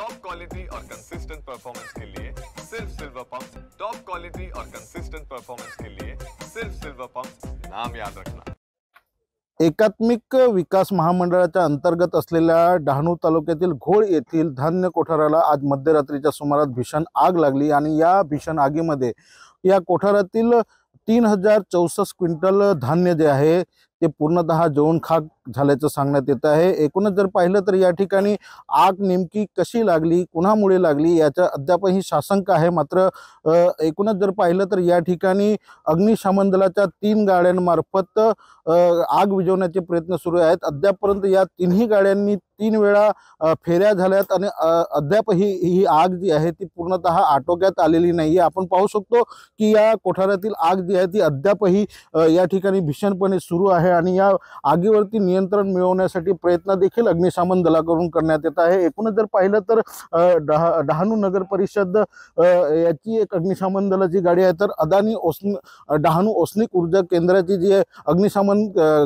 Top quality और consistent performance के लिए सिर्फ सिल्वर पंप। टॉप क्वालिटी और कंसिस्टेंट परफॉर्मेंस के लिए सिर्फ सिल्वर पंप, नाम याद रखना। एकात्मिक विकास महामंडळाच्या अंतर्गत असलेल्या डहाणू तालुक्यातील घोळ येथील धान्य कोठाराला आज मध्यरात्रीच्या सुमारास भीषण आग लागली आणि या भीषण आगीमध्ये या कोठारातील 3064 क्विंटल धान्य जे आहे ते पूर्णतः जळून खाक झाल्याचं सांगण्यात येत आहे। एकूणच जर पाहिलं तर या ठिकाणी आग नेमकी कशी लागली, कुणामुळे लागली याचा अद्यापही साशंक आहे। मात्र एकूणच जर पाहिलं तर या ठिकाणी अग्निशमन दलाच्या 3 गाड्यांमार्फत आग विझवण्याचे प्रयत्न सुरू आहेत। अद्यापपर्यंत या तिन्ही गाड्यांनी 3 वेळा फेऱ्या झाल्यात आणि अद्यापही ही आग जी आहे ती पूर्णतः आटोक्यात आलेली नाही। आपण पाहू शकतो की या कोठारातील आग जी आहे ती अद्यापही या ठिकाणी भीषणपणे सुरू आहे आणि या आगीवरती नियंत्रण मिळवण्यासाठी प्रयत्न देखील अग्निशमन दलाकडून करण्यात येत आहे। एकूणच जर पाहिलं तर डहाणू नगर परिषद याची एक अग्निशमन दलाची गाडी आहे, तर अदानी डहाणू औष्णिक ऊर्जा केंद्राची जी अग्निशमन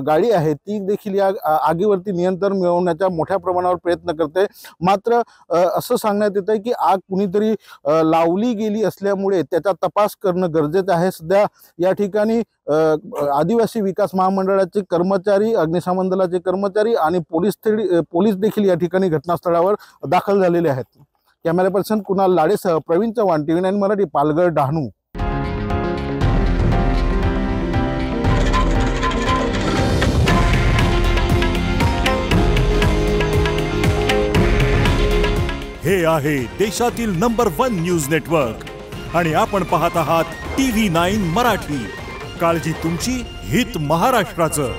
गाडी आहे ती देखील या आगीवरती नियंत्रण मिळवण्याचा मोठ्या प्रमाणावर प्रयत्न करते। मात्र असं सांगण्यात येत आहे की आग कुणीतरी लावली गेली असल्यामुळे त्याचा तपास करणं गरजेचं आहे। सध्या या ठिकाणी आदिवासी विकास महामंडळाचे कर्मचारी, अग्निशमन दलाचे कर्मचारी आणि पोलीस देखील या ठिकाणी घटनास्थळावर दाखल झालेले आहेत। कॅमेरा पर्सन कुणाल लाडेसह प्रवीण चव्हाण, TV9 मराठी, पालघर, डहाणू। हे आहे देशातील नंबर 1 न्यूज नेटवर्क आणि आपण पाहत आहात TV9 मराठी। काळजी तुमची, हित महाराष्ट्राचं।